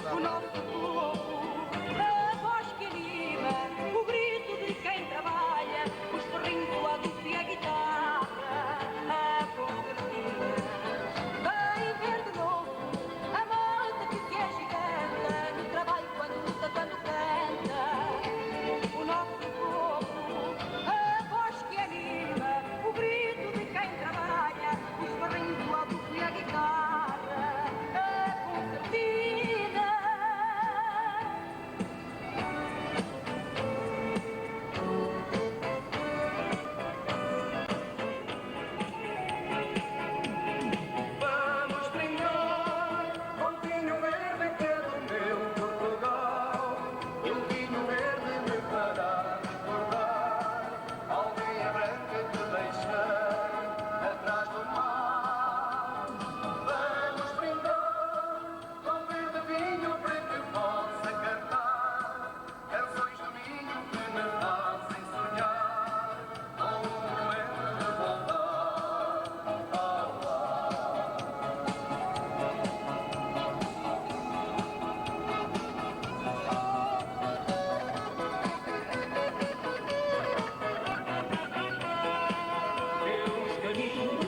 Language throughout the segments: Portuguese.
o nosso povo, a voz que anima, o grito de quem trabalha, o sorriso, a doce e a guitarra, a concertina. Vem ver de novo a moça que se agiganta no trabalho quando luta, quando canta. O nosso povo, a voz que anima, o grito de quem trabalha, o sorriso, a doce e a guitarra, a concertina. Vamos brindar com vinho verde que é do meu Portugal. E o vinho verde me fará recordar a aldeia branca que deixei atrás do mar. Vamos brindar com verde vinho para que possa cantar canções do vinho que me fazem sonhar com o momento de voltar. Pelos caminhos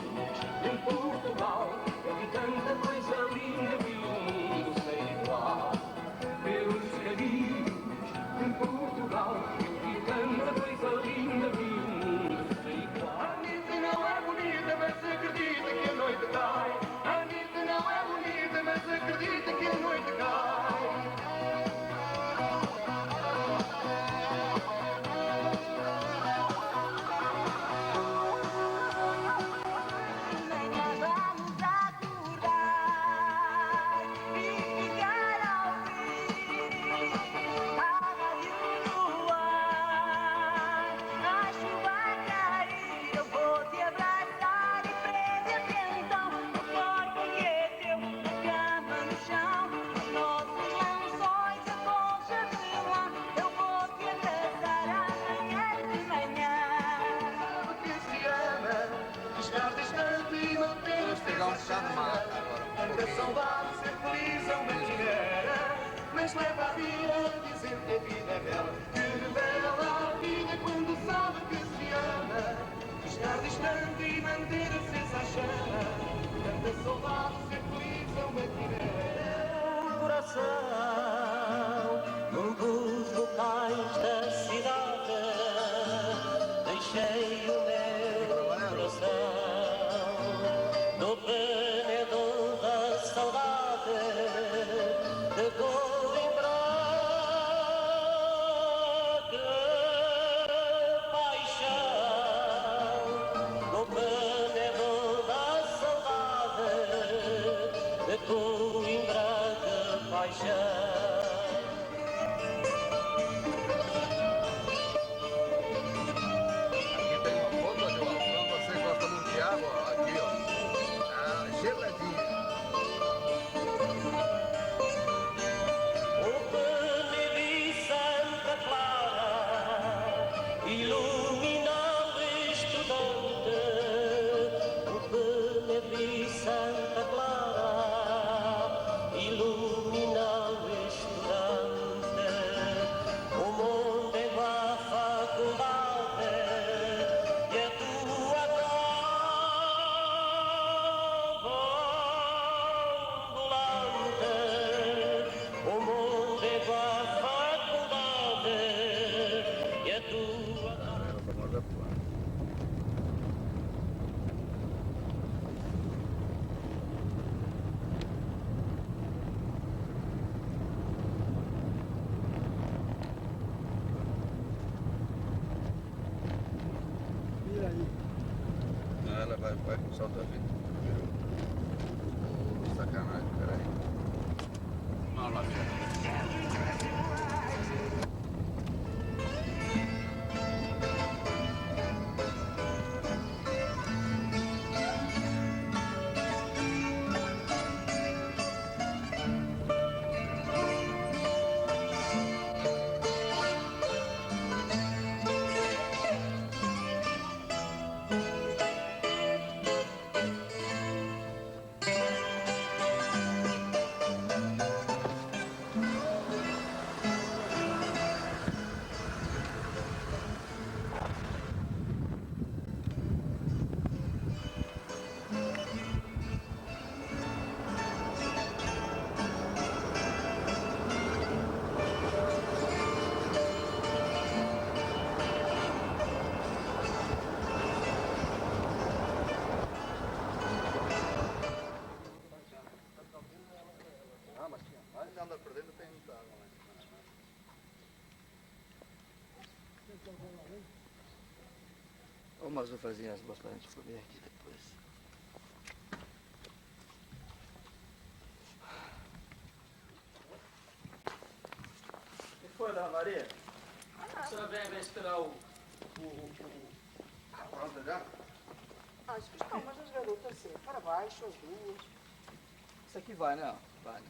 em Portugal, eu vi tanta coisa linda, vi um mundo sem igual. Pelos caminhos em Portugal, eu vi tanta coisa linda, vi um mundo sem igual. A Anitta não é bonita, mas acredita que a noite cai. A Anitta não é bonita, mas acredita que a noite cai. Nem nós vamos acordar e ficar a ouvir a rádio no ar. A chuva a cair, eu vou te abraçar e prender-te então no corpo que é teu, na cama, no chão, nos nossos lençóis, a colcha de lã. Eu vou te abraçar amanhã de manhã. Sabe que se ama, estar distante e não ter os Pegar um bocado mais agora. Tanta saudade, ser feliz é uma quimera, mas leva a vida a dizer que a vida é bela. Que revela a vida quando sabe que se ama. Estar distante e manter acesa a chama. Tanta saudade, ser feliz é uma quimera. O coração, num dos locais da cidade, deixei o meu coração no veneno da saudade de Coimbra. Que paixão no veneno da saudade de Coimbra. Que paixão. Aqui tem uma foto, João. Quando você gosta muito de água, ó, aqui, ó. Ah, geladinha. O Benedito de Santa Clara ilumina o estudante. O Benedito de Santa Clara ilumina o estudante. O mundo é uma faculdade e a tua ambulante. O mundo é uma faculdade e a tua Ela tá morta fora. E aí? Ela vai com salto a vida. Oh, sacanagem, peraí. Não, lá, Umas uvazinhas boas pra gente comer aqui depois. O que foi, dona Maria? A senhora vai esperar o... Pronto já? Ah, especial, mas as garotas assim, para baixo, as duas. Isso aqui vai, né? Vai.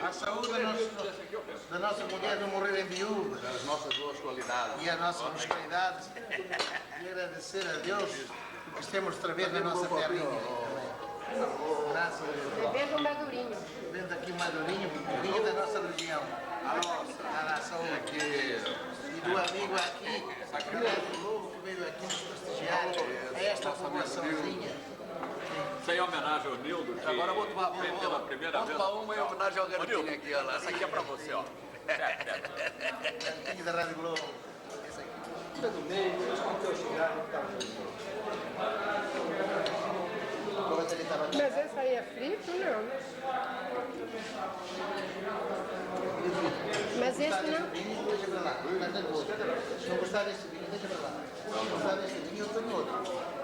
A saúde da nossa mulher não morrer em viúva. Das nossas boas qualidades. E as nossas boas qualidades. E agradecer a Deus porque estamos outra vez na nossa terrinha. Graças a Deus. Bebendo um madurinho. Vendo aqui Madurinho, vinho da nossa região. A nação aqui. E do amigo aqui, Grande Lobo, que veio aqui nos prestigiar. A esta populaçãozinha. Isso aí é homenagem ao Nildo, que Agora vou tomar vem pela primeira vez. uma em homenagem ao garotinho aqui, olha lá. Essa aqui é pra você, ó. Aqui da Rádio Globo. Esse aqui. Tira do meio, depois quando eu chegar, eu ficava Agora ele estava aqui. Mas esse aí é frito, não? Mas esse não. Vinho, deixa pra lá. Se não gostar desse vinho, deixa pra lá. Se não gostar desse vinho, eu tomo outro.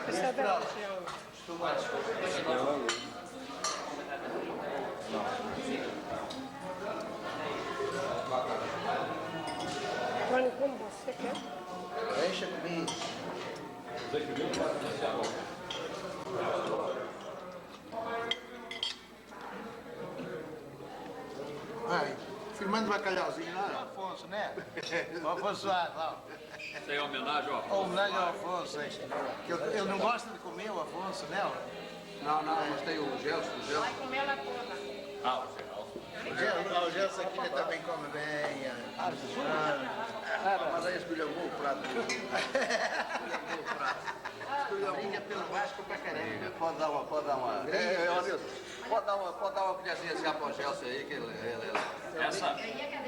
Esse é da região. Estou mais. Mano, como você quer? Deixa comigo. Ai, filmando bacalhauzinho lá, Afonso, né? O Afonso Soares, lá. Isso aí é homenagem ao Afonso. Homenagem ao Afonso, hein? Que ele não gosta de comer o Afonso, né? Não, mas tem o Gelson, Vai comer na porra. Ah, o Geraldo. O Gelson aqui ele também come bem. Mas aí escolheu o prato. Escolheu o prato. Briga pelo Vasco pra caramba. Pode dar uma. Pode dar uma colherzinha assim para o Gelson aí, que ele.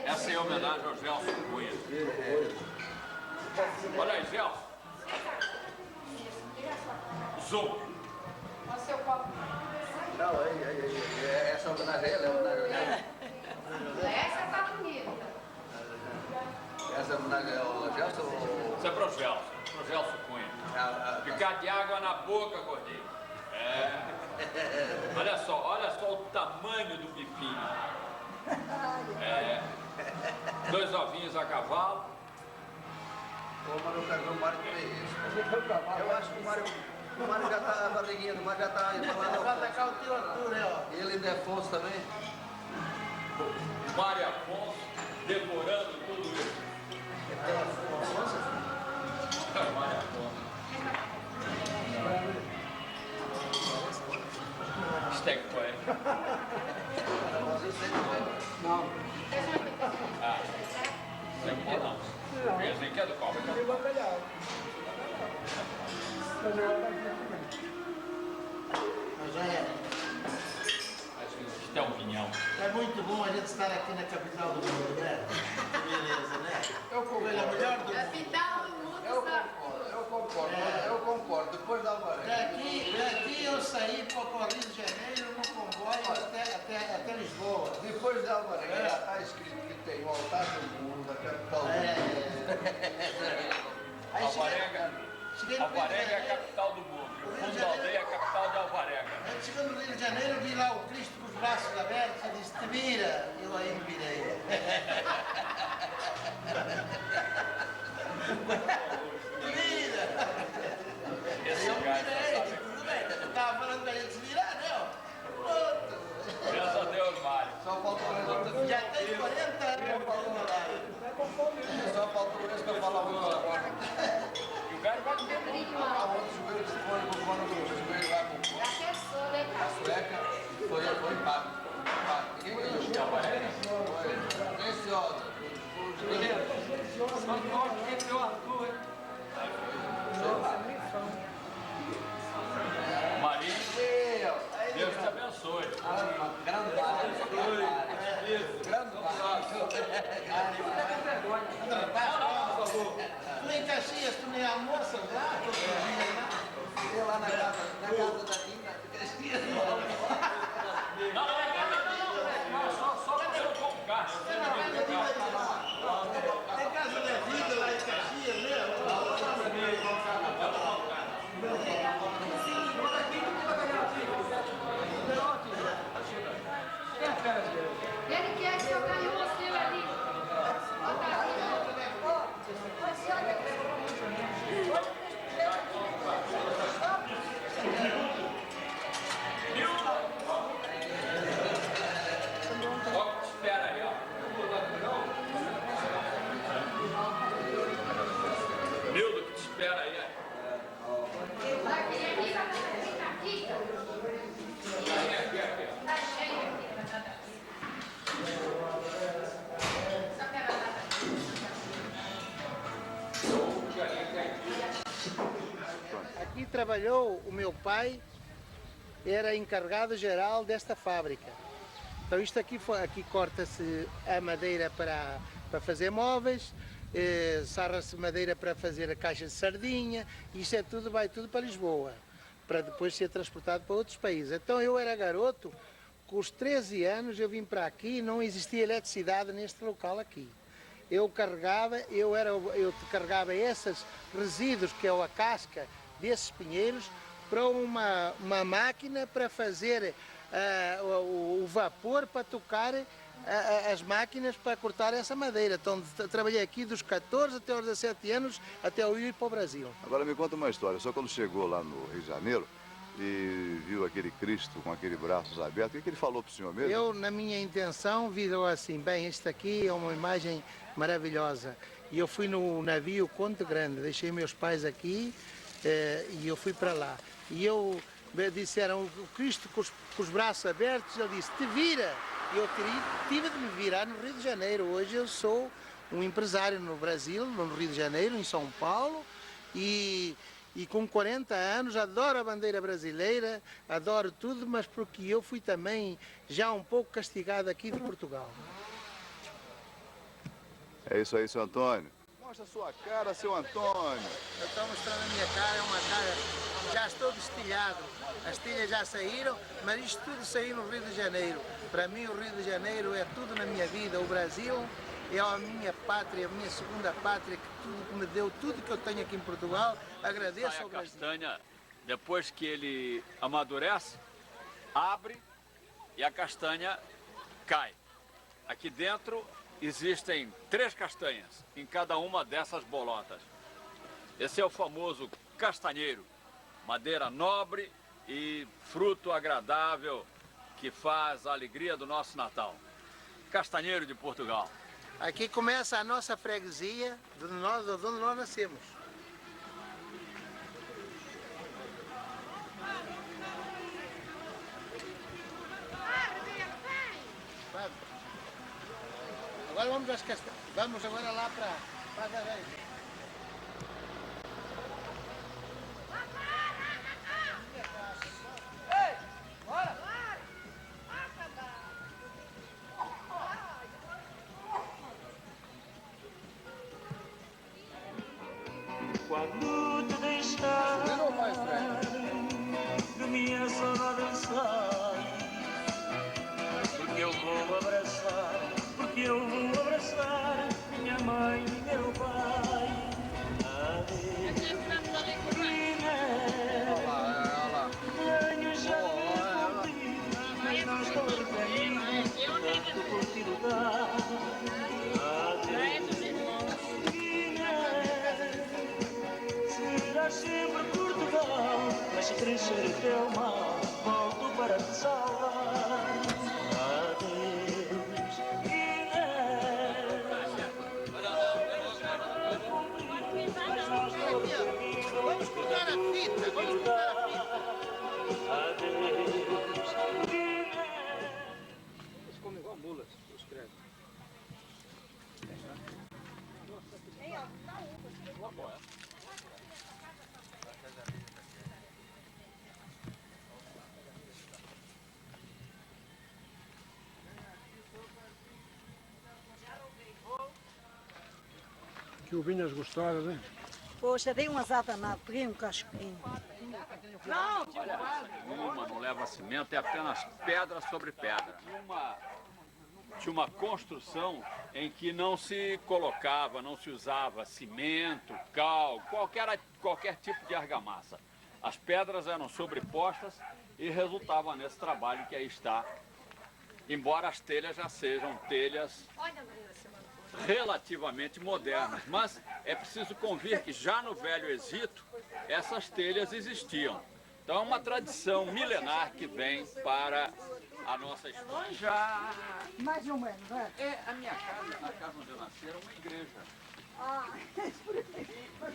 Essa é homenagem ao Gelson Cunha. Olha aí, Gelson. Zoom. Olha o seu copo. Não, essa homenagem a ele, é homenagem a ele. Essa tá bonita. Essa homenagem ao Gelson. Isso é pro Gelson Cunha. Ficar de água na boca, gordinho. Olha só o tamanho do bifinho. Dois ovinhos a cavalo. Ô, Mário, o Mário que fez isso. Eu acho que o Mário já tá, a barriguinha do Mário já tá aí falando. Vai atacar o tiro altura, ó. Ele e Afonso também. Mário Afonso devorando tudo isso. Mário Afonso. Steak foi. Não. Ah, isso aqui não. Esse aqui é do qual? E o bacalhau. Mas já é. Acho que isso é um pinhão. É muito bom a gente estar aqui na capital do mundo, né? Beleza, né? Ele é o melhor do mundo. Capital do mundo, Eu concordo. Depois da Alvarez. Daqui eu saí para correr Cheguei no Rio de Alvarenga é a Janeiro. capital do mundo. E o Rio de fundo da Janeiro. aldeia é a capital de Alvarenga. Antes, chegando no Rio de Janeiro, vi lá o Cristo com os braços abertos e disse, te vira. E eu aí me virei. Te vira. Esse Eu me cara virei. sabe. Tudo bem, eu tava falando pra ele se virar, né? Ó. Pronto. Graças a Deus, Mário. Só faltou esse. Já tem 40 anos falando lá. Só faltou esse pra falar muito agora. E o cara vai comer muito. A outra joelho que foi pro plano do joelho lá com a sueca. Foi empate. Ninguém ganhou. De Alvarenga? Foi venciosa. Só forte entre o Arthur, hein? Marinho, Deus te abençoe. Grande Tu em Caxias, tu nem almoça lá? Todo dia, né? Eu lá na casa da Nina, Caxias. Não, só porque eu como carne. Tem casa da vida lá em Caxias, né? Ele quer que eu ganhe você ali. Ó, espera aí, ó. Nildo, que te espera aí, ó. Aquele ali vai ficar aqui. Tá cheio aqui. Só quero a data. Aqui trabalhou o meu pai, era encarregado geral desta fábrica. Então isto aqui, aqui corta-se a madeira para fazer móveis, sarra-se madeira para fazer a caixa de sardinha, isto é tudo, vai tudo para Lisboa, para depois ser transportado para outros países. Então eu era garoto, com os 13 anos eu vim para aqui e não existia eletricidade neste local aqui. Eu carregava esses resíduos, que é a casca desses pinheiros, para uma máquina para fazer o vapor para tocar as máquinas para cortar essa madeira. Então trabalhei aqui dos 14 até os 17 anos, até eu ir para o Brasil. Agora me conta uma história, só quando chegou lá no Rio de Janeiro e viu aquele Cristo com aqueles braços abertos, o que ele falou para o senhor mesmo? Eu, na minha intenção, virou assim, bem, este aqui é uma imagem maravilhosa. E eu fui no navio Conde Grande, deixei meus pais aqui e eu fui para lá. E eu disseram, o Cristo com os braços abertos, ele disse, te vira. E eu tive de me virar no Rio de Janeiro. Hoje eu sou um empresário no Brasil, no Rio de Janeiro, em São Paulo, e com 40 anos adoro a bandeira brasileira, adoro tudo, mas porque eu fui também já um pouco castigado aqui de Portugal. É isso aí, seu Antônio. Mostra a sua cara, seu Antônio. Eu estou mostrando a minha cara, é uma cara, já estou destilhado. As tilhas já saíram, mas isto tudo saiu no Rio de Janeiro. Para mim o Rio de Janeiro é tudo na minha vida. O Brasil é a minha pátria, a minha segunda pátria, que me deu tudo que eu tenho aqui em Portugal. Agradeço Sai ao a Brasil. castanha, depois que ele amadurece, abre e a castanha cai. Aqui dentro existem 3 castanhas em cada uma dessas bolotas. Esse é o famoso castanheiro, madeira nobre e fruto agradável que faz a alegria do nosso Natal. Castanheiro de Portugal. Aqui começa a nossa freguesia, de onde nós nascemos. Agora vamos às castanhas. Vamos agora lá para a garagem. Quando te deixar de minha saudade sai, porque eu vou abraçar minha mãe e meu pai. Adeus. para sempre Portugal. Mas se crescer teu mal, volto para te salvar. Adeus, Guiné. Vamos cortar a fita, vamos cortar a fita. Adeus, Guiné. Eles comem igual mulas, os crentes. Que ovinhas gostosas, hein? Poxa, dei uma azada na peguei um casquinho. Não! Uma não leva cimento, é apenas pedra sobre pedra. Tinha uma construção em que não se colocava, não se usava cimento, cal, qualquer tipo de argamassa. As pedras eram sobrepostas e resultava nesse trabalho que aí está. Embora as telhas já sejam telhas relativamente modernas, mas é preciso convir que já no Velho Egito essas telhas existiam. Então é uma tradição milenar que vem para a nossa história. Já Mais ou menos, é? é a minha casa, a casa onde eu nasci, era uma igreja. Ah, por aqui. Mas,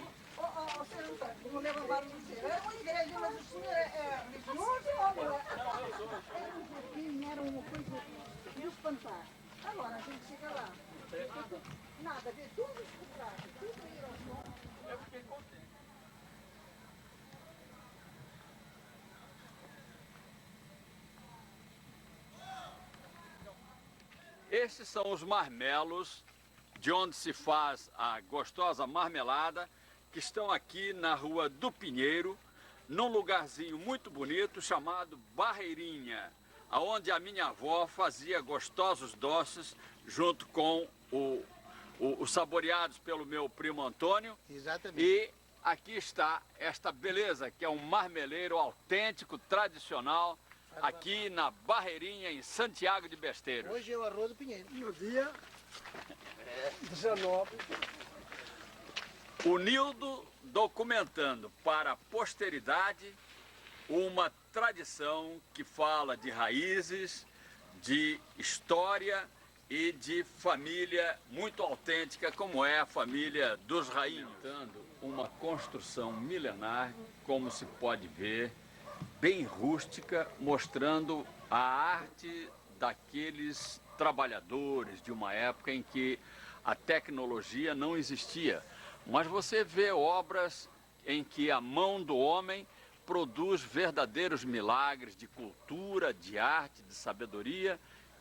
senhor Antônio, não me levaram dizer. É uma igreja, mas o senhor é religioso ou não é? Não, eu sou. Era um jardim, era uma coisa de espantar. Agora a gente chega lá. Nada, vê tudo escutado, tudo aí ao som. Eu fiquei contente. Esses são os marmelos de onde se faz a gostosa marmelada, que estão aqui na Rua do Pinheiro, num lugarzinho muito bonito chamado Barreirinha, aonde a minha avó fazia gostosos doces junto com os saboreados pelo meu primo Antônio. Exatamente. E aqui está esta beleza, que é um marmeleiro autêntico, tradicional, aqui na Barreirinha, em Santiago de Besteiro. Hoje é o arroz do Pinheiro. No dia 19. O Nildo documentando para a posteridade uma tradição que fala de raízes, de história e de família muito autêntica, como é a família dos Rainhos. Uma construção milenar, como se pode ver, bem rústica, mostrando a arte daqueles trabalhadores de uma época em que a tecnologia não existia. Mas você vê obras em que a mão do homem produz verdadeiros milagres de cultura, de arte, de sabedoria,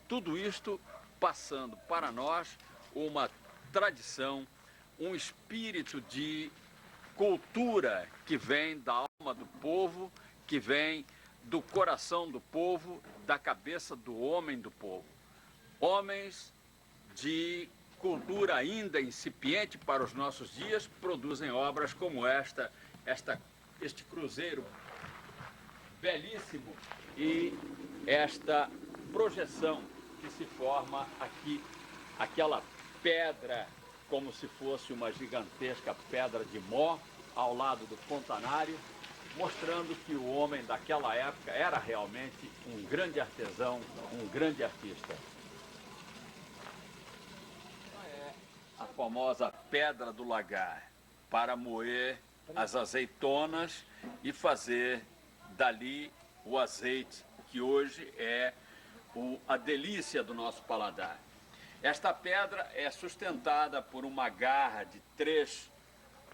tudo isto passando para nós uma tradição, um espírito de cultura que vem da alma do povo, que vem do coração do povo, da cabeça do homem do povo. Homens de cultura ainda incipiente para os nossos dias produzem obras como este cruzeiro belíssimo e esta projeção que se forma aqui, aquela pedra como se fosse uma gigantesca pedra de mó ao lado do fontanário, mostrando que o homem daquela época era realmente um grande artesão, um grande artista. A famosa pedra do lagar, para moer as azeitonas e fazer dali o azeite, que hoje é a delícia do nosso paladar. Esta pedra é sustentada por uma garra de 3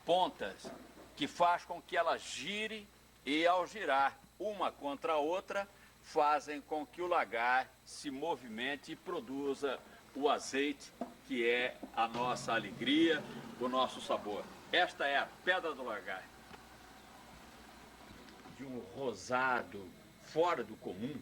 pontas, que faz com que ela gire e, ao girar uma contra a outra, fazem com que o lagar se movimente e produza o azeite, que é a nossa alegria, o nosso sabor. Esta é a pedra do lagar. De um rosado fora do comum,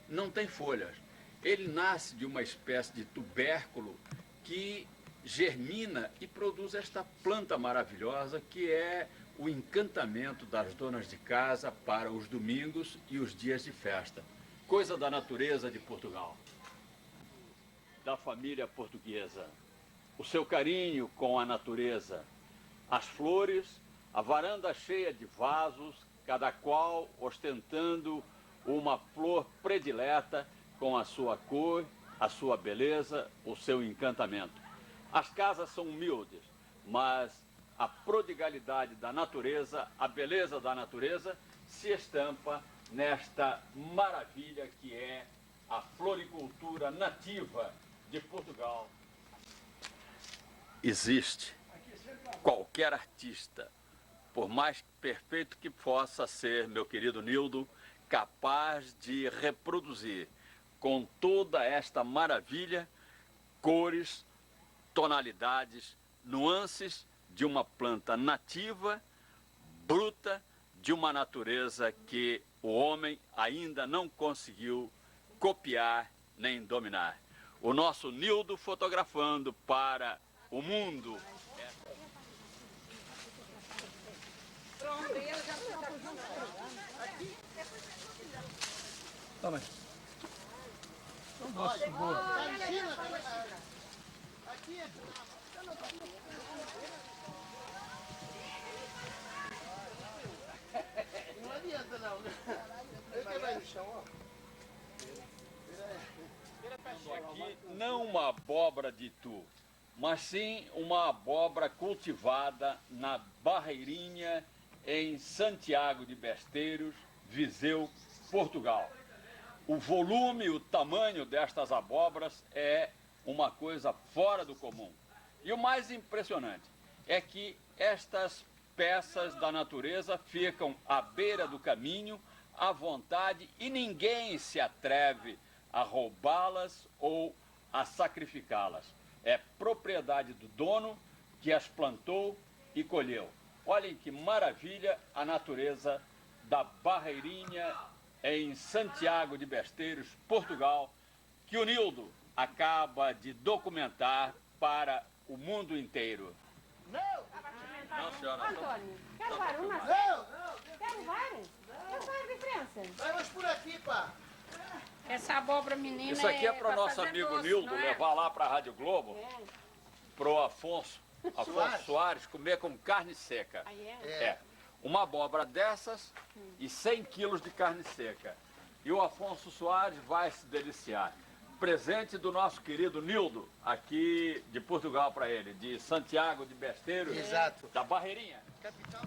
não tem folhas. Ele nasce de uma espécie de tubérculo que germina e produz esta planta maravilhosa que é o encantamento das donas de casa para os domingos e os dias de festa. Coisa da natureza de Portugal, da família portuguesa. O seu carinho com a natureza, as flores, A varanda cheia de vasos, cada qual ostentando uma flor predileta com a sua cor, a sua beleza, o seu encantamento. As casas são humildes, mas a prodigalidade da natureza, a beleza da natureza, se estampa nesta maravilha que é a floricultura nativa de Portugal. Existe qualquer artista, por mais perfeito que possa ser, meu querido Nildo, capaz de reproduzir com toda esta maravilha cores, tonalidades, nuances de uma planta nativa, bruta, de uma natureza que o homem ainda não conseguiu copiar nem dominar. O nosso Nildo fotografando para o mundo. Pronto, e ela já está aqui. Toma. Nossa, boa. Aqui é... Não adianta não. Ele vai no chão, ó. Aqui não uma abóbora de itu, mas sim uma abóbora cultivada na Barreirinha, em Santiago de Besteiros, Viseu, Portugal. O volume, o tamanho destas abóboras é uma coisa fora do comum. E o mais impressionante é que estas peças da natureza ficam à beira do caminho, à vontade, e ninguém se atreve a roubá-las ou a sacrificá-las. É propriedade do dono que as plantou e colheu. Olhem que maravilha a natureza da Barreirinha, em Santiago de Besteiros, Portugal, que o Nildo acaba de documentar para o mundo inteiro. Não, senhora. Antônio, querovar uma? Quero várias? Quero várias diferenças. Vamos por aqui, pá. Essa abóbora menina Isso aqui é para o nosso fazer amigo doce, Nildo não é? levar lá para a Rádio Globo, pro Afonso Soares comer com carne seca. Aí É. Uma abóbora dessas e 100 quilos de carne seca. E o Afonso Soares vai se deliciar. Presente do nosso querido Nildo, aqui de Portugal para ele, de Santiago de Besteiros, Exato. da Barreirinha. Capital.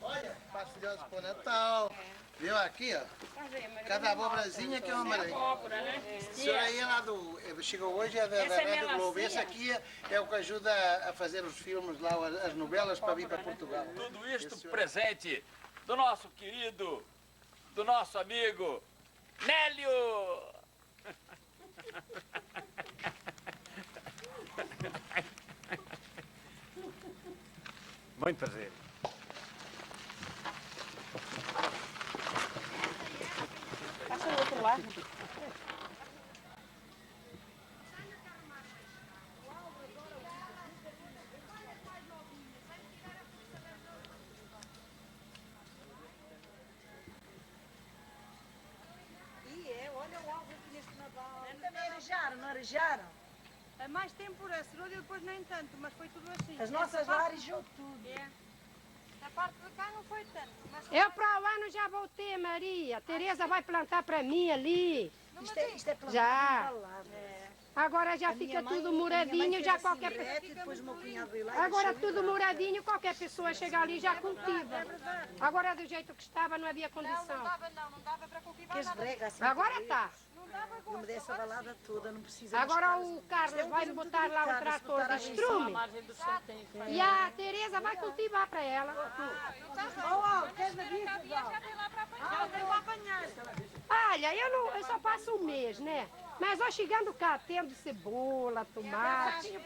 Olha, pastilhosa pro Natal. Viu aqui, ó? Cada abobrazinha que é uma maravilha. Abóbora, né? A senhora aí é lá do... Chegou hoje, é da Essa é Rádio Globo. melancia. Esse aqui é o que ajuda a fazer os filmes lá, as novelas para vir para Portugal. Tudo isto presente do nosso querido, do nosso amigo Nélio! Muito prazer. Passa o outro lado. Olha o alvo aqui neste Natal. Também arejaram, não arejaram? É mais tempo por essa rolha, depois nem tanto, mas foi tudo assim. As nossas lá arejou tudo. É. A parte de cá não foi tanto. Mas Eu para o ano já voltei, Maria. Tereza vai plantar para mim ali. Isto é plantado Já. para lá. Agora já A minha fica mãe- tudo a minha mãe muradinho, fez já assim qualquer direto e depois o meu cunhado veio lá e Agora deixou tudo ir lá. muradinho, qualquer pessoa chega ali e já cultiva. Agora do jeito que estava não havia não condição. dava para cultivar Que nada. esbrega assim. Agora por tá. Não dava Eu me gosto. dei essa balada toda, não precisa. Agora o Carlos vai botar lá o trator de estrume e a Tereza vai cultivar para ela. Queres na bicha, Já tem lá para apanhar. Já tem para apanhar. Olha, eu só passo um mês, né? Mas ó, chegando cá, tendo cebola, tomate.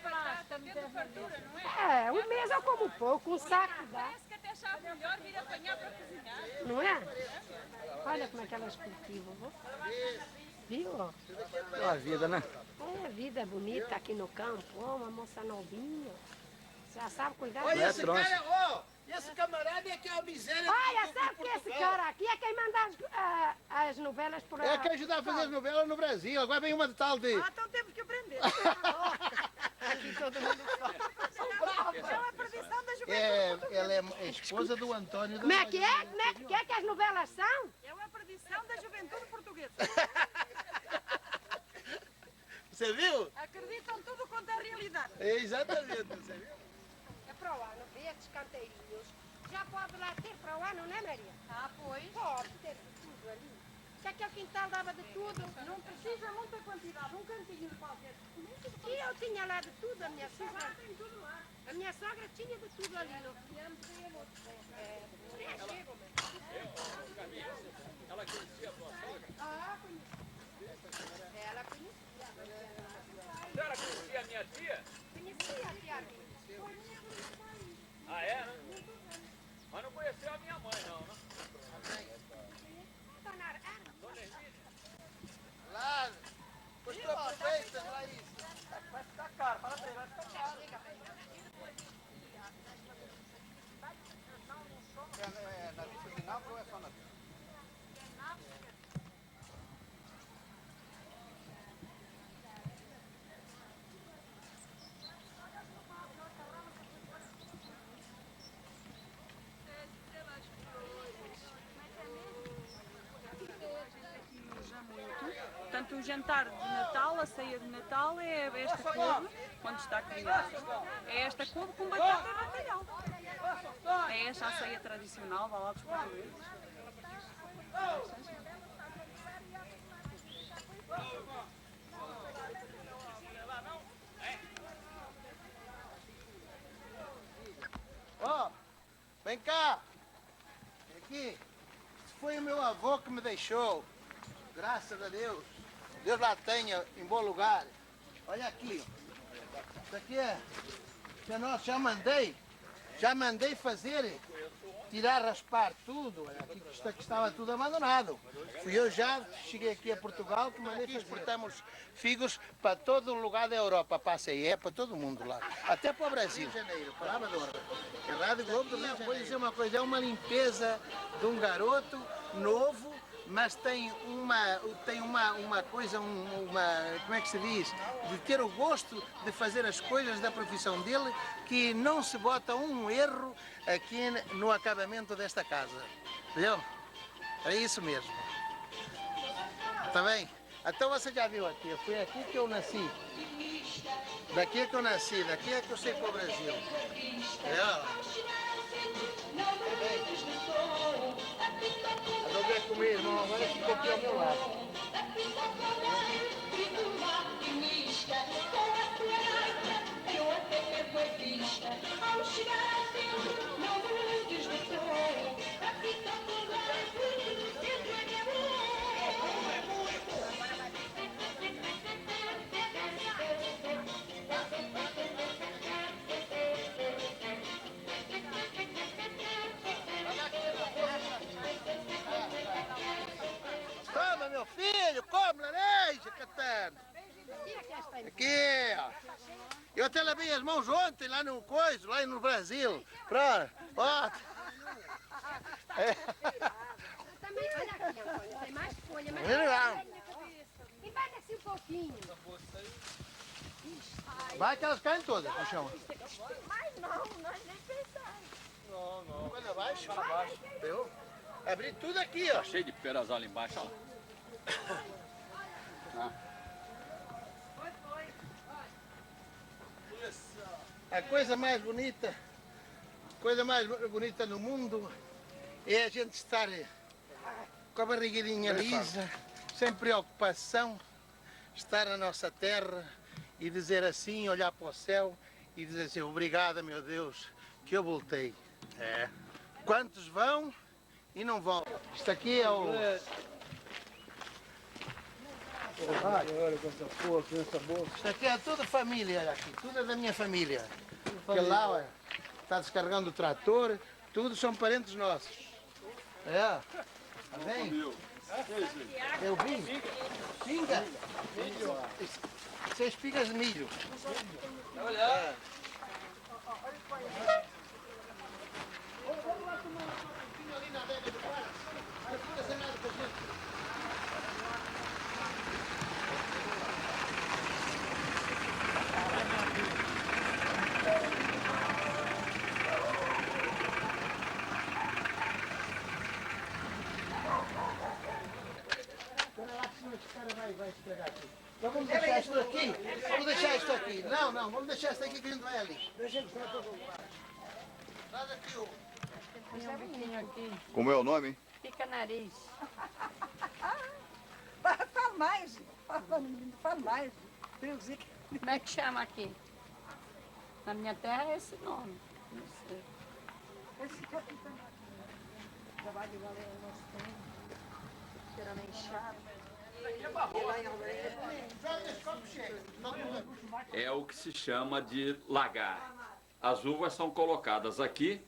É, um mês eu como pouco, um saco dá. Parece que até chave melhor vir apanhar para cozinhar. Não é? Olha como é que elas cultivam, viu? Viu? ó? É a vida, né? É, vida bonita aqui no campo. Ó, uma moça novinha. Já sabe cuidar Olha disso. esse cara, ó, esse camarada é que é a miséria. Olha, sabe que esse cara aqui é quem manda as novelas por É que ajudar a fazer as novelas no Brasil. Agora vem uma de tal de... então temos que aprender. Aqui todo mundo fala. É uma perdição da juventude Ela é esposa do Antônio da Como é que é? Como é que é que as novelas são? É uma perdição da juventude portuguesa. Você viu? Acreditam tudo quanto é realidade. Exatamente, você viu? É para o ano, vê esses canteirinhos. Já pode lá ter para o ano, não é, Maria? Ah, pois. Pode ter de tudo ali. Se aquele quintal dava de tudo. Não precisa muita quantidade, um cantinho de qualquer. E eu tinha lá de tudo, a minha sogra. Lá tem tudo lá. A minha sogra tinha de tudo ali. No... Ela conhecia a tua sogra? Ah, conhecia. Ela conhecia. A senhora conhecia a minha tia? Conhecia a tia Rita. Ah, é? Mas não conheceu a minha mãe, não, né? Dona Ana. Dona Hermínia. Lá, pois tu aproveitas lá isso. Vai ficar caro, fala pra ele, vai ficar caro. É na vista de Nápoles ou é só na vista? Portanto, o jantar de Natal, a ceia de Natal é esta couve, quando está criada. É esta couve com batata e bacalhau. É esta a ceia tradicional, vá lá dos portugueses. Ó, vem cá. Aqui. Foi o meu avô que me deixou. Graças a Deus. Deus lá tenha em bom lugar. Olha aqui. Isso aqui é. Nossa, já mandei fazer, tirar, raspar tudo. Olha aqui, isto aqui estava tudo abandonado. Fui eu já, cheguei aqui a Portugal, que mandei aqui exportamos figos para todo lugar da Europa, para a CE, para todo mundo lá. Até para o Brasil. Rio de Janeiro, para a Rádio Globo do Rio de Janeiro. Vou dizer uma coisa, é uma limpeza de um garoto novo, mas tem uma coisa, como é que se diz? De ter o gosto de fazer as coisas da profissão dele, que não se bota um erro aqui no acabamento desta casa. Entendeu? É isso mesmo. Está bem? Então você já viu aqui, foi aqui que eu nasci. Daqui é que eu nasci, daqui é que eu sei para o Brasil. Agora ver com o meu irmão, agora fica aqui ao meu lado. Toma, meu filho, come laranja, Catano. Aqui, ó. Eu até lavei as mãos ontem lá no coiso, lá no Brasil. Pronto, ó. Também, olha aqui, Antônio, tem mais folha, mas... Legal. E vai descer um pouquinho. Vai que elas caem todas no chão. Mas não, nós nem pensamos. Não. Coisa abaixo. Viu? Abri tudo aqui, ó. Tá cheio de perazal ali embaixo, ó lá. A coisa mais bonita no mundo é a gente estar com a barriguinha lisa, sem preocupação, estar na nossa terra e dizer assim, olhar para o céu e dizer assim, obrigado, meu Deus, que eu voltei. Quantos vão e não vão? Isto aqui é o... Isto aqui é tudo família, olha aqui, tudo é da minha família. Porque lá, olha, está descarregando o trator, tudo são parentes nossos. Tá bem? Eu vi. Pinga? Isso é espigas de milho. Olha. Vamos lá tomar um pouquinho ali na adega do bar. Não fica sem nada pra gente. Então vamos deixar isto aqui. Vamos deixar isto aqui. Não, não, vamos deixar isto aqui que a gente vai ali. Traz aqui o... Põe um biquinho aqui. Como é o nome, hein? Pica nariz. Fala mais. Fala mais. Como é que chama aqui? Na minha terra é esse nome. Não sei. Esse capitão trabalho de valer o nosso tempo. Cheirando a enxada. É o que se chama de lagar. As uvas são colocadas aqui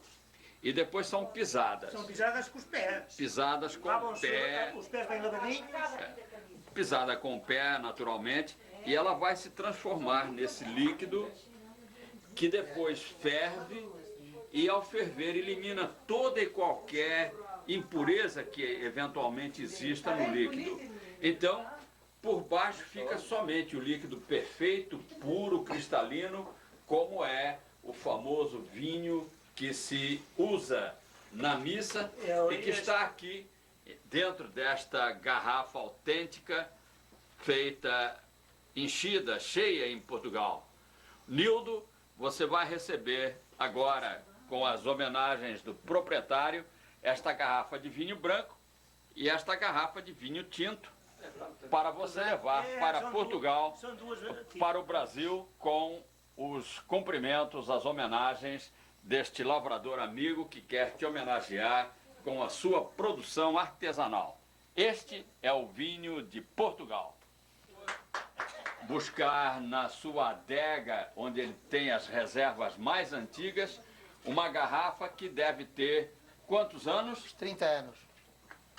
e depois são pisadas. São pisadas com os pés. Pisadas com o pé. Os pés bem lavadinhos. Pisada com o pé, naturalmente, e ela vai se transformar nesse líquido que depois ferve e, ao ferver, elimina toda e qualquer impureza que eventualmente exista no líquido. Então, por baixo fica somente o líquido perfeito, puro, cristalino, como é o famoso vinho que se usa na missa e que está aqui dentro desta garrafa autêntica, feita, enchida, cheia em Portugal. Nildo, você vai receber agora, com as homenagens do proprietário, esta garrafa de vinho branco e esta garrafa de vinho tinto para você levar para Portugal, para o Brasil, com os cumprimentos, as homenagens deste lavrador amigo que quer te homenagear com a sua produção artesanal. Este é o vinho de Portugal. Buscar na sua adega, onde ele tem as reservas mais antigas, uma garrafa que deve ter quantos anos? 30 anos.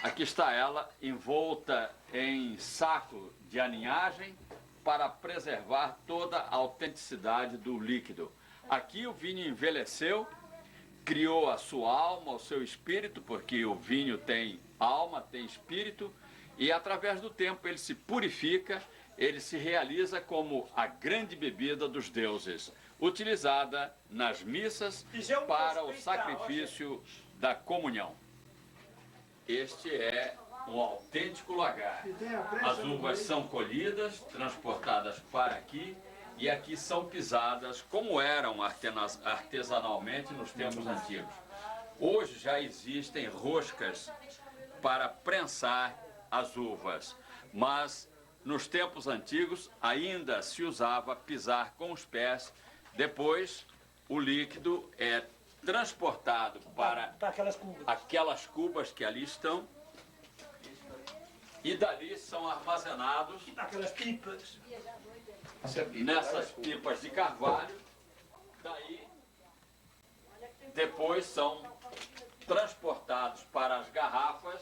Aqui está ela, envolta em saco de aninhagem para preservar toda a autenticidade do líquido. Aqui o vinho envelheceu, criou a sua alma, o seu espírito, porque o vinho tem alma, tem espírito, e através do tempo ele se purifica, ele se realiza como a grande bebida dos deuses, utilizada nas missas para o sacrifício da comunhão. Este é um autêntico lagar. As uvas são colhidas, transportadas para aqui, e aqui são pisadas como eram artesanalmente nos tempos antigos. Hoje já existem roscas para prensar as uvas, mas nos tempos antigos ainda se usava pisar com os pés. Depois o líquido é transportado para aquelas cubas que ali estão e dali são armazenados Aquelas pipas. nessas pipas de carvalho. Daí depois são transportados para as garrafas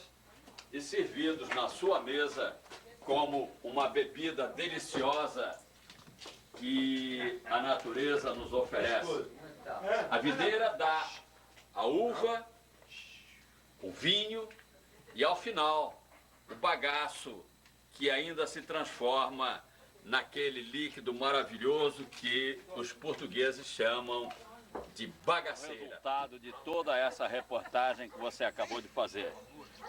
e servidos na sua mesa como uma bebida deliciosa que a natureza nos oferece. A videira dá a uva, o vinho e, ao final, o bagaço, que ainda se transforma naquele líquido maravilhoso que os portugueses chamam de bagaceira. Resultado de toda essa reportagem que você acabou de fazer,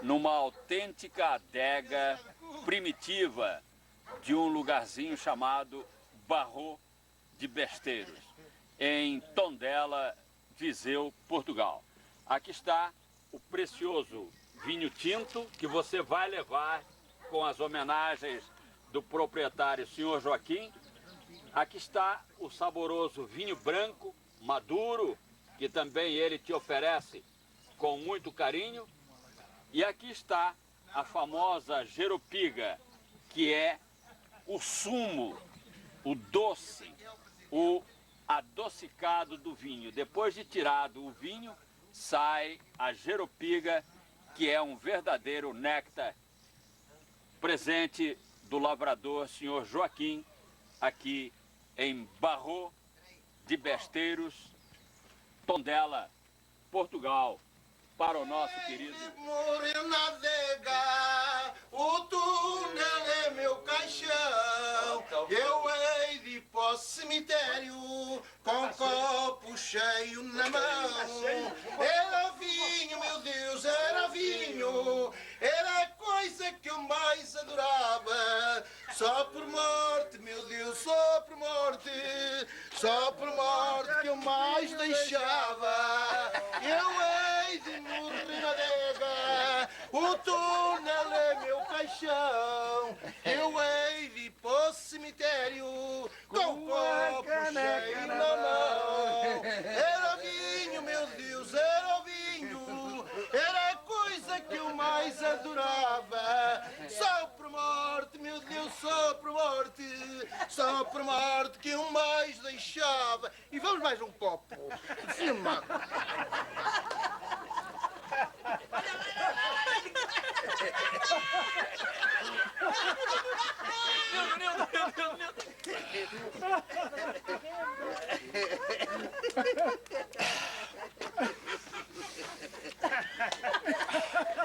numa autêntica adega primitiva de um lugarzinho chamado Barro de Besteiros, em Tondela, Viseu, Portugal. Aqui está o precioso vinho tinto que você vai levar com as homenagens do proprietário, senhor Joaquim. Aqui está o saboroso vinho branco, maduro, que também ele te oferece com muito carinho. E aqui está a famosa jeropiga, que é o sumo, o doce, o adocicado do vinho. Depois de tirado o vinho, sai a jeropiga, que é um verdadeiro néctar, presente do lavrador senhor Joaquim, aqui em Barro de Besteiros, Tondela, Portugal, para o nosso querido... Morrer na adega, o túnel é meu caixão. Eu hei de ir para o cemitério com um copo cheio na mão. Era vinho, meu Deus, era vinho. Era a coisa que eu mais adorava. Só por morte Só por morte que eu mais deixava, eu hei de morrer na adega. O túnel é meu caixão, eu hei de ir para cemitério com o copo cheio na mão. Era vinho, meu Deus, era o vinho, era a coisa que eu mais adorava. Só por morte, meu Deus, só por morte, só por morte que eu mais deixava. E vamos mais um copo. Filma.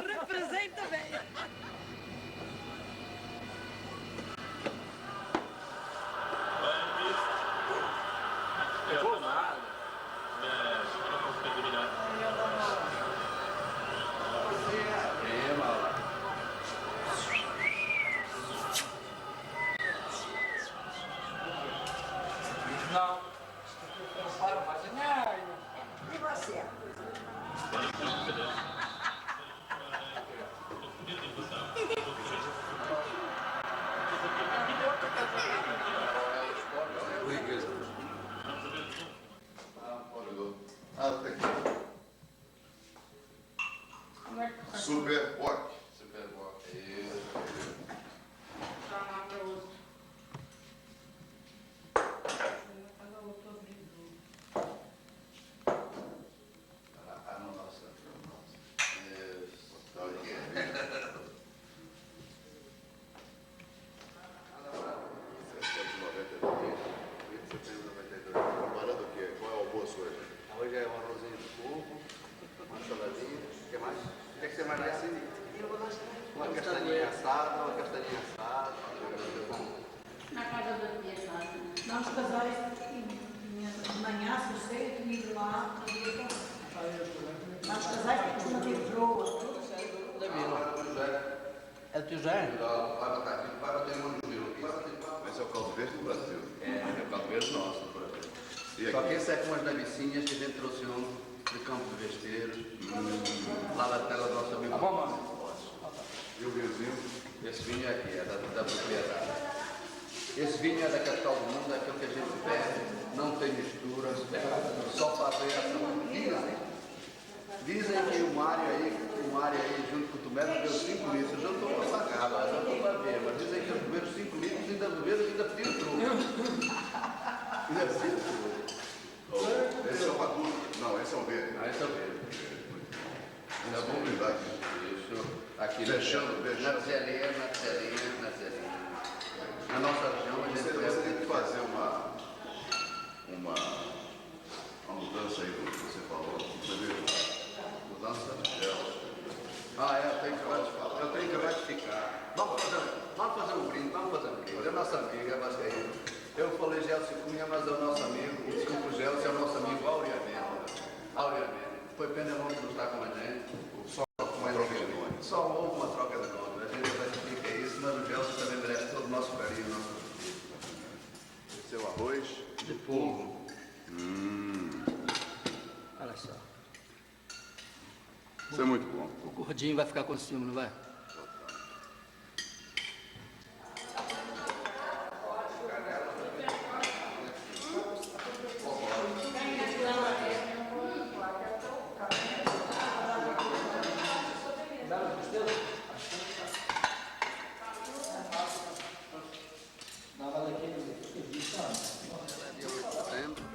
Representa bem. Não. Para, mas E você? Super Bock. Comparando o quê? Qual é o almoço hoje? Hoje é um arrozinho de coco, uma saladinha, o que mais? O que é que você mais vai assim? Uma castanhinha assada, uma castanhinha assada. Na casa da minha casa. Nós casais, de manhã, se você tinha ido lá, nós casais temos uma ter broa, tudo certo. É do tio Zé? Esse é o caldo verde do Brasil. É o caldo verde nosso do Brasil. E Só aqui? que esse é com as navicinhas que a gente trouxe ontem de Campo de Vesteiros, lá da terra do nosso amigo. Tá bom, mano? E o vinhozinho? Esse vinho aqui é da propriedade. Esse vinho é da capital do mundo, é aquilo que a gente bebe, não tem mistura, só fabricação. Dizem que o Mário aí junto com o Tomé bebeu 5 litros. Eu estou apagado, eu estou para ver, mas dizem que eles beberam 5 litros e ainda beberam e ainda pediram truque. Ainda pediram truque. Esse é o maduro. Não, esse é o verde. Ah, esse é o verde. Ainda vamos brindar aqui. Isso, aqui Fechando. na telinha. Na nossa região a gente Você tem que fazer uma mudança aí do que você falou. Você viu? Mudança de gel. Eu tenho que ratificar. Vamos fazer um brinde. É nosso amigo, é Vascaíno. Eu falei Gelson Cunha, mas é o nosso amigo. Desculpa, o Gelson é o nosso amigo Aureamento. Foi pena não estar com a gente. Só uma troca de nome. Só houve uma troca de nome. A gente ratifica isso, mas o Gelson também merece todo o nosso carinho. Seu arroz De polvo. Olha só. Isso é muito bom. O gordinho vai ficar com ciúme, não vai?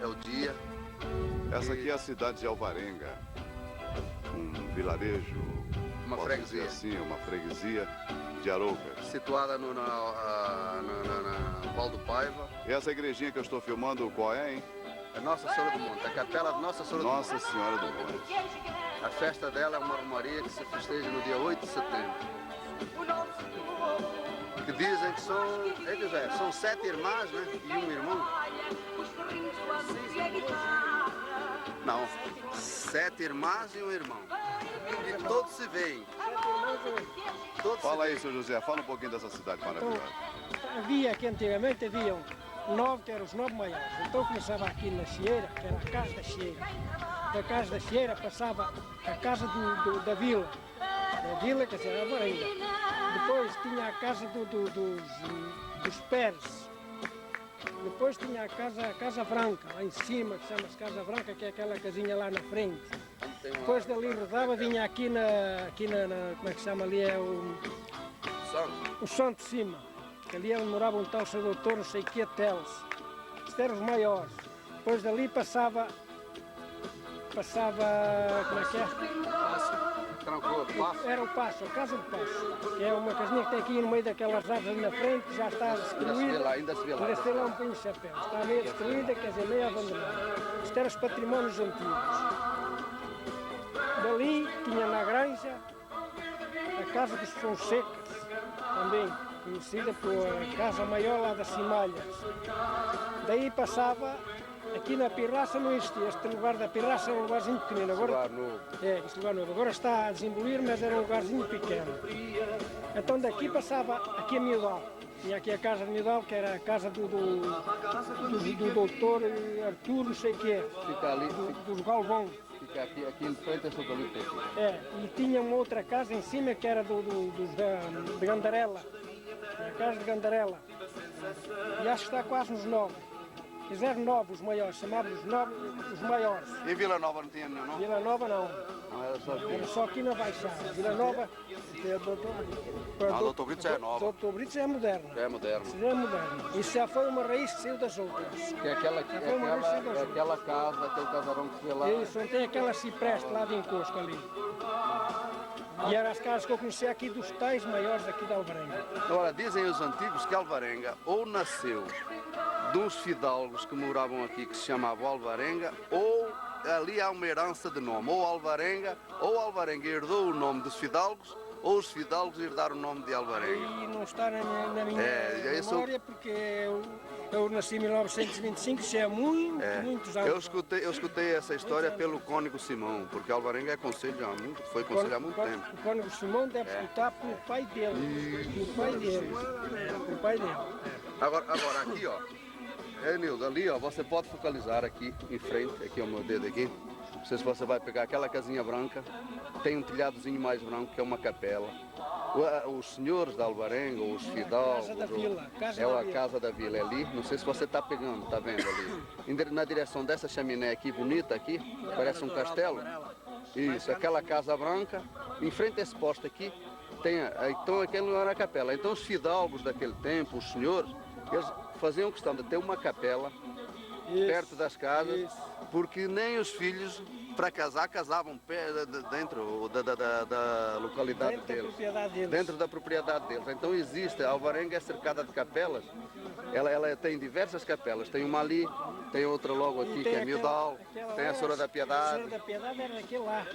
É o dia. Essa aqui é a cidade de Alvarenga. Um vilarejo, Uma posso freguesia. dizer assim, uma freguesia de Aroucas. Situada no Val do Paiva. E essa igrejinha que eu estou filmando, qual é, hein? É Nossa Senhora do Monte, a capela de Nossa Senhora do Monte. Nossa Senhora do Monte. A festa dela é uma romaria que se festeja no dia 8 de setembro. Que dizem que são 7 irmãs, né? E um irmão. Não, 7 irmãs e um irmão. E todos se veem. Fala aí, seu José, fala um pouquinho dessa cidade maravilhosa. Havia que antigamente haviam 9, que eram os 9 maiores. Então começava aqui na Chieira, que era a Casa da Chieira. Da Casa da Chieira passava a Casa da Vila. Da Vila, quer dizer, a Alvarenga. Depois tinha a Casa dos Pérez. Depois tinha a Casa Branca, lá em cima, que chama-se Casa Branca, que é aquela casinha lá na frente. Depois dali rodava, vinha aqui na como é que se chama ali, é o Santo de Cima, que ali é onde morava um tal seu doutor, não sei que, Teles. Estes eram os maiores. Depois dali passava, como é que é? Era o Passo, a Casa do Passo, que é uma casinha que tem aqui no meio daquelas árvores ali na frente, já está destruída. Ainda se vê lá um pinho de chapéu. Está meio destruída, quer dizer, meio abandonada. Isto eram os patrimónios antigos. Dali tinha na Granja a Casa dos Fonsecas, também conhecida por a Casa Maior lá das Cimalhas. Daí passava. Aqui na Pirraça não existia, este lugar da Pirraça era um lugarzinho pequenino. Agora, este lugar novo. Agora está a desenvolver, mas era um lugarzinho pequeno. Então daqui passava aqui a Miudal. Tinha aqui a casa de Miudal, que era a casa do doutor Artur, não sei o que é. Fica ali. Dos Galvão. Fica aqui em frente a Socolito. E tinha uma outra casa em cima que era de Gandarela. A casa de Gandarela. E acho que está quase nos 9. Fizeram 9 os maiores, chamavam os 9 os maiores. E Vila Nova não tinha nenhum, não? Vila Nova não. Era só aqui na Baixada. Vila Nova, Doutor Brito já é nova. Doutor Brito já é moderno. Já é moderno. Já é moderno. Isso já foi uma raiz que saiu das outras. Que é aquela casa, aquele casarão que se vê lá. Isso, não tem aquela cipreste lá de encosto ali. E eram as casas que eu conhecia aqui dos tais maiores aqui da Alvarenga. Agora, dizem os antigos que Alvarenga ou nasceu de uns fidalgos que moravam aqui, que se chamavam Alvarenga, ou ali há uma herança de nome, ou Alvarenga herdou o nome dos fidalgos, ou os fidalgos herdaram o nome de Alvarenga. E não está na minha memória, porque eu nasci em 1925, isso é muitos anos. Eu escutei essa história pelo Cônego Simão, porque Alvarenga foi conselho há muito tempo. O Cônego Simão deve escutar pelo pai dele. Pelo pai dele. Agora aqui, ó. Nildo, ali, ó, você pode focalizar aqui em frente, aqui é o meu dedo aqui. Não sei se você vai pegar aquela casinha branca, tem um telhadozinho mais branco, que é uma capela. Os senhores da Alvarenga, os fidalgos, Casa da Vila. A Casa da Vila, é ali. Não sei se você está pegando, está vendo ali. Na direção dessa chaminé aqui, bonita aqui, parece um castelo. Isso, aquela Casa Branca. Em frente a esse poste aqui, então aquele não era a capela. Então os fidalgos daquele tempo, os senhores, eles faziam questão de ter uma capela perto das casas, porque nem os filhos, para casar, casavam dentro da localidade deles. Dentro da propriedade deles. Então existe, a Alvarenga é cercada de capelas, ela tem diversas capelas. Tem uma ali, tem outra logo aqui, que é Miudal, tem a Senhora da Piedade. A Senhora da Piedade era daquele lá.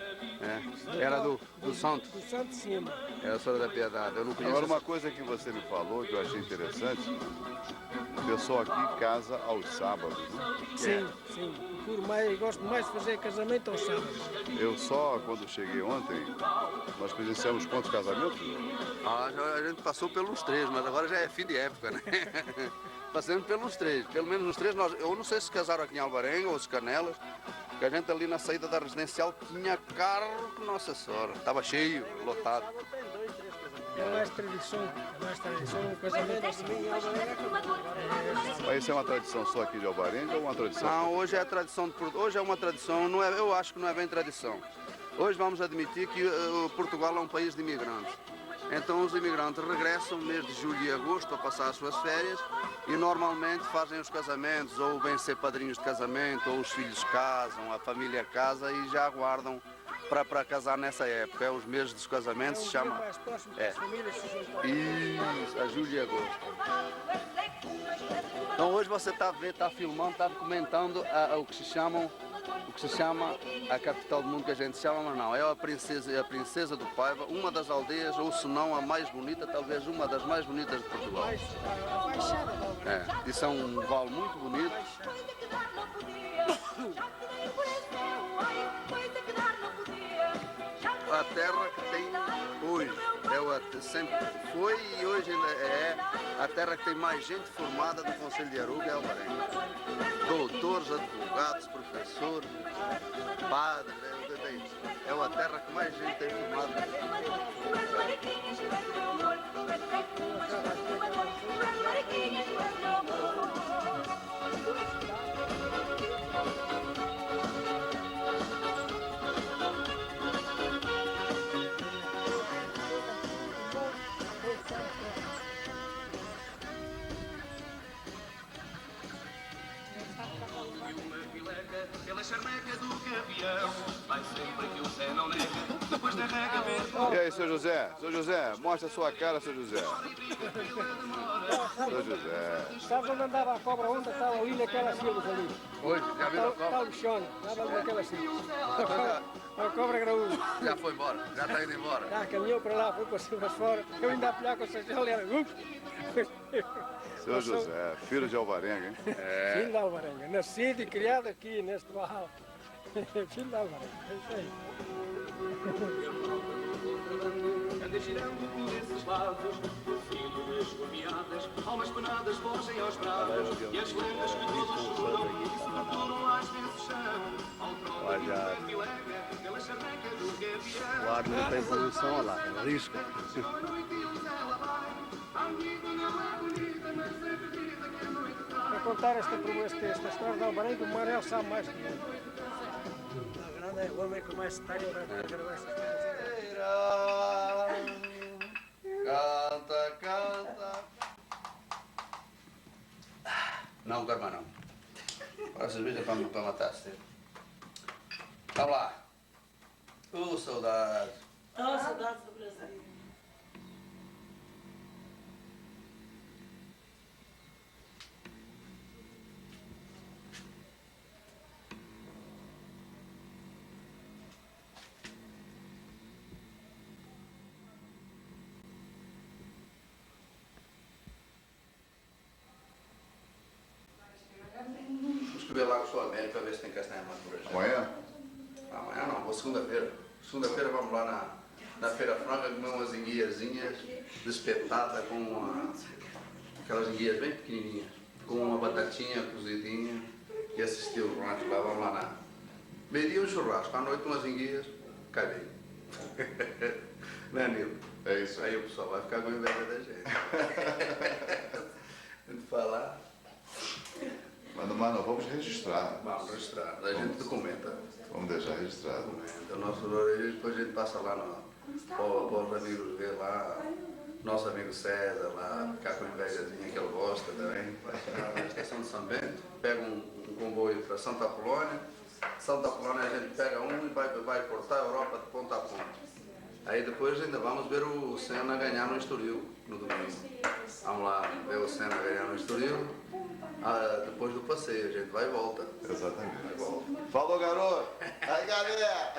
Era do Santo. Do Santo de Cima. Era a Senhora da Piedade, eu não conheço. Agora, uma coisa que você me falou, que eu achei interessante, o pessoal aqui casa aos sábados, né? Sim. Gosto mais de fazer casamento aos sábados. Eu só, quando cheguei ontem, nós presenciamos quantos casamentos? A gente passou pelos 3, mas agora já é fim de época, né? Passamos pelos 3, pelo menos nos 3, eu não sei se casaram aqui em Alvarenga ou se Canelas, que a gente ali na saída da residencial tinha carro, nossa senhora, estava cheio, lotado. É mais tradição, um casamento assim. Mas isso é uma tradição só aqui de Alvarenga ou uma tradição? Não, hoje é uma tradição, eu acho que não é bem tradição. Hoje vamos admitir que Portugal é um país de imigrantes. Então os imigrantes regressam no mês de julho e agosto para passar as suas férias e normalmente fazem os casamentos, ou vêm ser padrinhos de casamento, ou os filhos casam, a família casa e já aguardam para casar nessa época. É os meses dos casamentos, se chama. Isso, a julho e agosto. Então hoje você está filmando, está comentando o que se chama a capital do mundo, que a gente chama, mas não, é a princesa do Paiva, uma das aldeias, ou se não a mais bonita, talvez uma das mais bonitas de Portugal. Isso é um vale muito bonito. A terra que tem hoje é sempre foi e hoje ainda é a terra que tem mais gente formada do Conselho de Aruba, é Alvarenga. Doutores, advogados, professores, padres, é a terra que mais gente tem formada. Pela charneca do gavião, vai sempre que o Zé não nega, depois da rega mesmo. E aí, seu José? Seu José, mostra a sua cara, seu José. Seu José. Sabe onde andava a cobra? Onde estava ali naquelas filas ali? Hoje, já viu a cobra? Está o lixone, estava ali naquelas filas. A cobra graúda. Já foi embora, já está indo embora. Já caminhou para lá, foi para cima fora. Eu ainda a pilhar com o Seixal e era... Seu José, filho de Alvarenga, hein? Filho de Alvarenga, nascido e criado aqui neste barral. Filho de Alvarenga, é isso aí. Anda girando por esses lados, filho das gomeadas, almas penadas fogem aos bravos, e as lendas que todos choram e se torturam às vezes são, ao trono de uma filega, pela charneca do gavião. O ar não tem poluição, olha lá, risco. Para contar esta história de Alvarenga, o Manel sabe mais que eu. A grande é o homem que mais está a gravar essas coisas. Canta, canta. Não, Carma, não. Agora cerveja para matar a sede. Vamos lá. Saudades. Ah, saudades do Brasil. Vou escrever lá com o Sul América para ver se tem castanha madura já. Amanhã? Amanhã não, vou segunda-feira. Segunda-feira vamos lá na Feira Franca comer umas enguiazinhas de espetada com aquelas enguias bem pequenininhas, com uma batatinha cozidinha e assistir o rancho lá, vamos lá na... Meio-dia um churrasco, à noite umas enguias, cai bem. Não é, Nilo? É isso. Aí o pessoal vai ficar com inveja da gente. De falar... Mas não, vamos registrar. Vamos registrar, a gente documenta. Vamos deixar registrado. Documenta. Depois a gente passa lá para os amigos dele lá, nosso amigo César lá, ficar com a invejazinha que ele gosta também. Vai chegar na estação de São Bento, pega um comboio para Santa Apolónia. Santa Apolónia a gente pega um e vai cortar a Europa de ponta a ponta. Aí depois ainda vamos ver o Senna ganhar no Estoril, no domingo. Vamos lá ver o Senna ganhar no Estoril. Depois do passeio, a gente vai e volta. Exatamente. Vai e volta. Falou, garoto! Aí, galera!